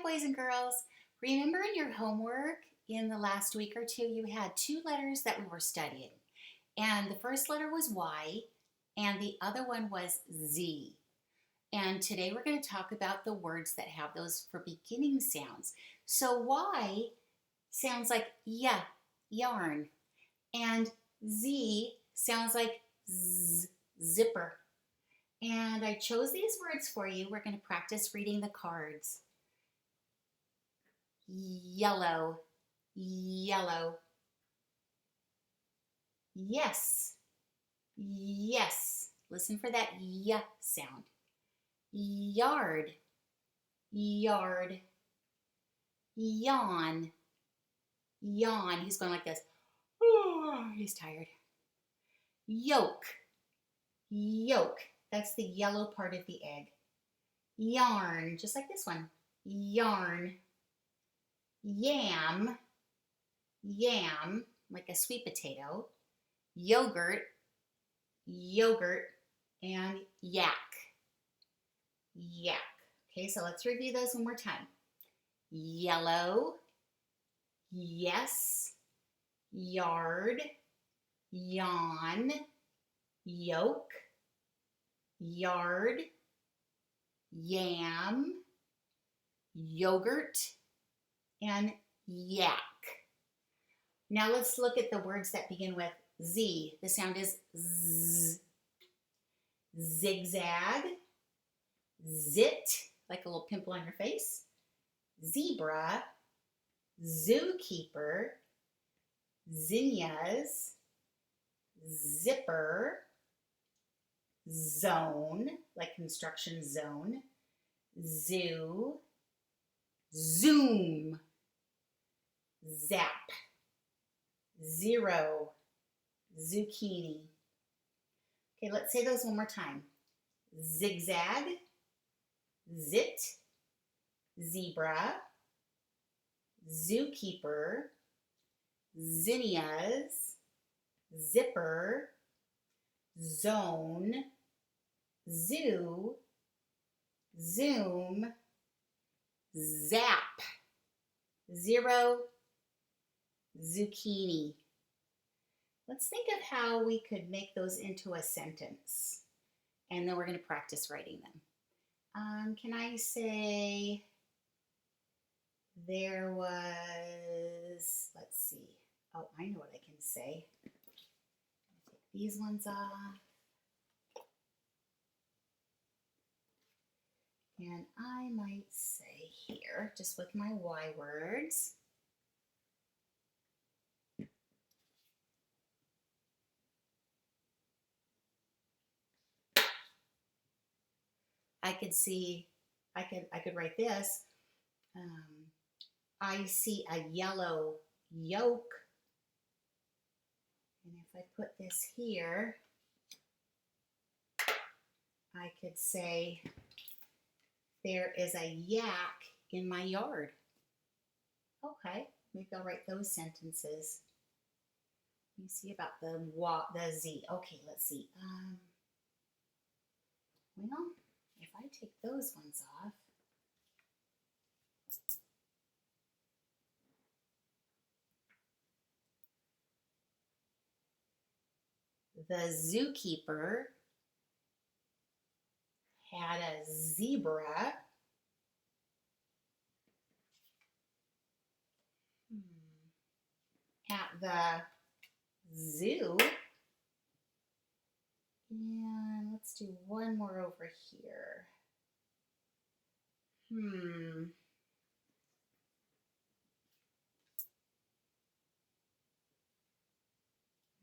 boys and girls. Remember in your homework in the last week or two, you had two letters that we were studying. And the first letter was Y, and the other one was Z. And today we're going to talk about the words that have those for beginning sounds. So Y sounds like yeah, yarn. And Z sounds like z, zipper. And I chose these words for you. We're going to practice reading the cards. Yellow, yellow. Yes, yes. Listen for that y sound. Yard, yard. Yawn, yawn. He's going like this. He's tired. Yolk, yolk. That's the yellow part of the egg. Yarn, just like this one. Yarn. Yam, yam, like a sweet potato. Yogurt, yogurt, and yak, yak. Okay, so let's review those one more time. Yellow, yes, yard, yawn, yolk, yard, yam, yogurt, and yak. Now let's look at the words that begin with Z. The sound is Z. Zigzag, zit, like a little pimple on your face, zebra, zookeeper, zinnias, zipper, zone, like construction zone, zoo, zoom, zap, zero, zucchini. Okay, let's say those one more time. Zigzag, zit, zebra, zookeeper, zinnias, zipper, zone, zoo, zoom, zap, zero, zucchini. Let's think of how we could make those into a sentence. And then we're going to practice writing them. Can I say there was, let's see. Oh, I know what I can say. Take these ones off. And I might say here, just with my Y words, I could write this. I see a yellow yolk. And if I put this here, I could say there is a yak in my yard. Okay, maybe I'll write those sentences. Let me see about the Z. Okay, let's see. Well, if I take those ones off, the zookeeper had a zebra. At the zoo. And let's do one more over here.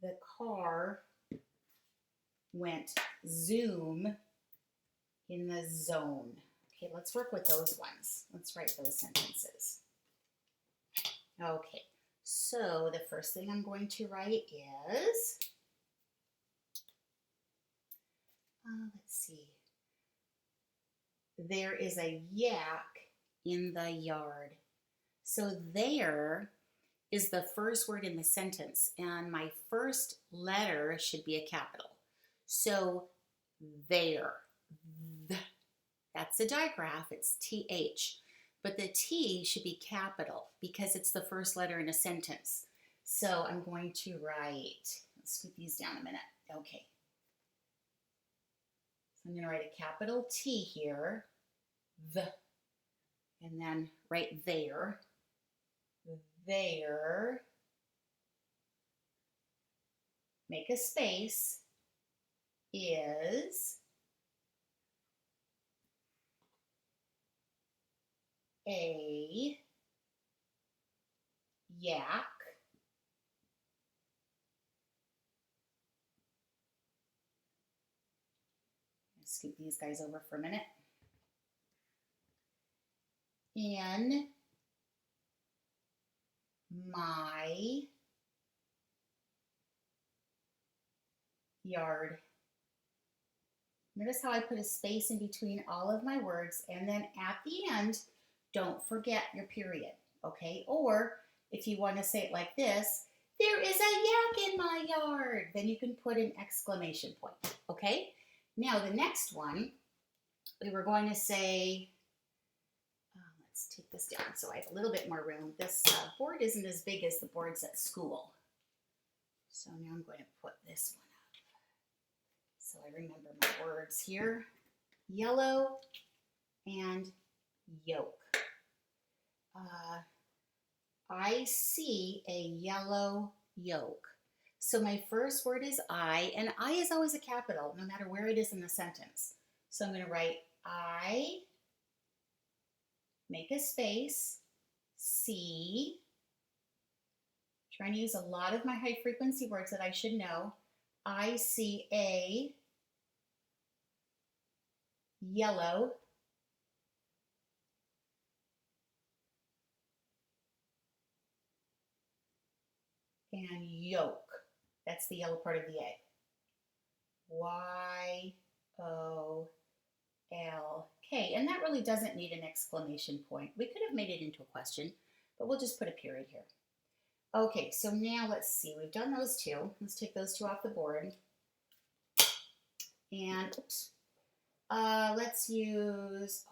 The car went zoom in the zone. Okay, let's work with those ones. Let's write those sentences. Okay, so the first thing I'm going to write is, let's see. There is a yak in the yard. So there is the first word in the sentence, and my first letter should be a capital. So there, that's a digraph, it's TH. but the T should be capital because it's the first letter in a sentence. So I'm going to write, let's scoot these down a minute. Okay. So I'm going to write a capital T here, the, and then right there, make a space, is a yak. Scoot these guys over for a minute. In my yard. Notice how I put a space in between all of my words, and then at the end, don't forget your period, okay? Or if you want to say it like this, there is a yak in my yard, then you can put an exclamation point, okay? Now the next one, we were going to say, let's take this down so I have a little bit more room. This board isn't as big as the boards at school. So now I'm going to put this one up. So I remember my words here, yellow and yolk. I see a yellow yolk. So my first word is I, and I is always a capital, no matter where it is in the sentence. So I'm going to write I, make a space, see, trying to use a lot of my high frequency words that I should know. I see a yellow and yolk. That's the yellow part of the A. Y-O-L-K. And that really doesn't need an exclamation point. We could have made it into a question, but we'll just put a period here. Okay, so now let's see. We've done those two. Let's take those two off the board. And, oops. Let's use,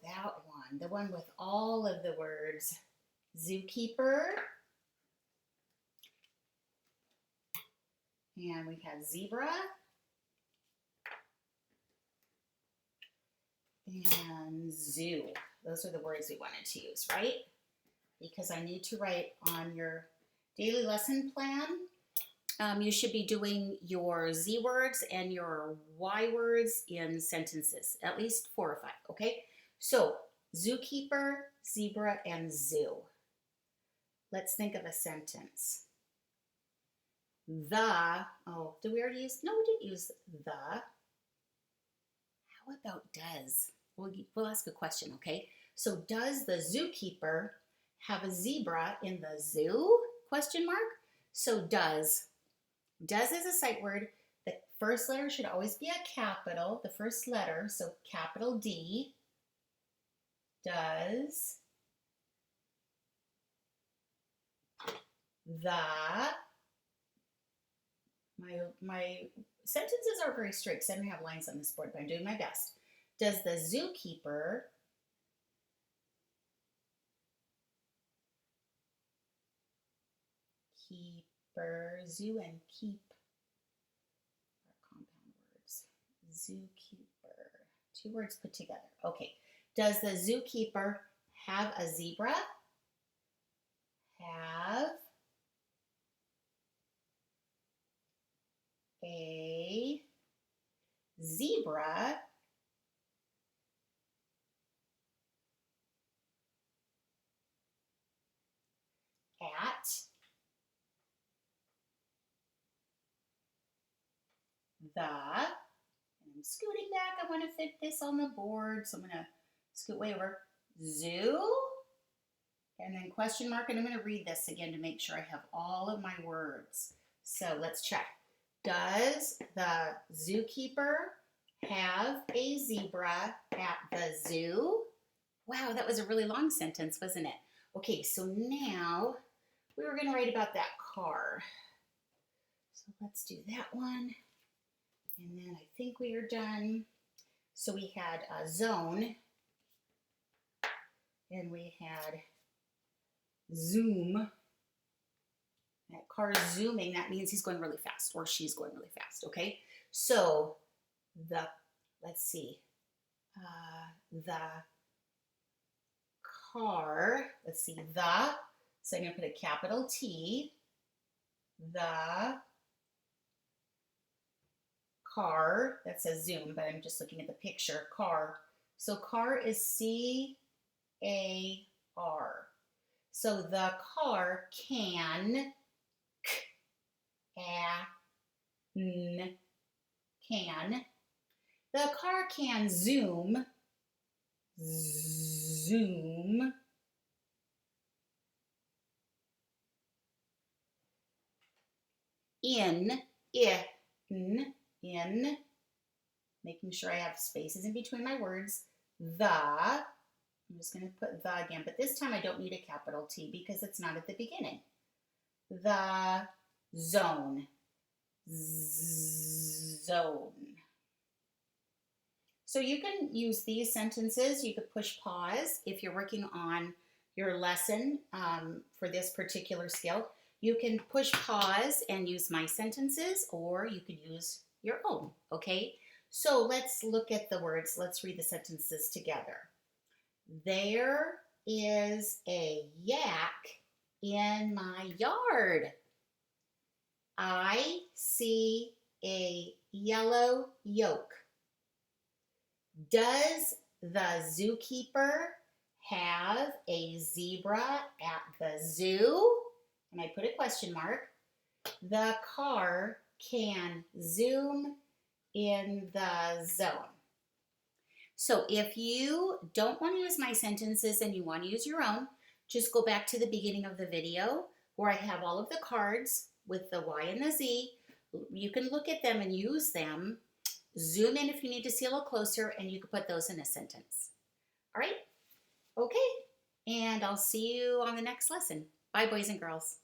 that one. The one with all of the words. Zookeeper. And we have zebra. And zoo. Those are the words we wanted to use, right? Because I need to write on your daily lesson plan. You should be doing your Z words and your Y words in sentences, at least 4 or 5, okay? So, zookeeper, zebra, and zoo. Let's think of a sentence. Did we already use? No, we didn't use the. How about does? We'll ask a question, okay? So, does the zookeeper have a zebra in the zoo? Question mark. So, does. Does is a sight word. The first letter should always be a capital, the first letter, so capital D. Does my sentences are very strict because I don't have lines on this board, but I'm doing my best. Does the zookeeper zoo and keep are compound words. Zookeeper. 2 words put together. Okay. Does the zookeeper have a zebra? Have a zebra at the, and I'm scooting back, I want to fit this on the board, so I'm going to scoot way over, zoo, and then question mark, and I'm going to read this again to make sure I have all of my words. So let's check. Does the zookeeper have a zebra at the zoo? Wow, that was a really long sentence, wasn't it? Okay, so now we were going to write about that car. So let's do that one. And then I think we are done. So we had a zone. and we had zoom. That car is zooming, that means he's going really fast or she's going really fast, okay? So let's see, the car, let's see, so I'm gonna put a capital T, the car, that says zoom, but I'm just looking at the picture, car. So car is C-A-R. So the car can, can. The car can zoom, in, making sure I have spaces in between my words, I'm just going to put the again, but this time I don't need a capital T because it's not at the beginning. The zone, zone. So you can use these sentences. You could push pause if you're working on your lesson for this particular skill. You can push pause and use my sentences, or you could use your own, okay? So let's look at the words. Let's read the sentences together. There is a yak in my yard. I see a yellow yolk. Does the zookeeper have a zebra at the zoo? And I put a question mark. The car can zoom in the zone. So if you don't want to use my sentences and you want to use your own, just go back to the beginning of the video where I have all of the cards with the Y and the Z. You can look at them and use them. Zoom in if you need to see a little closer, and you can put those in a sentence. All right? Okay. And I'll see you on the next lesson. Bye, boys and girls.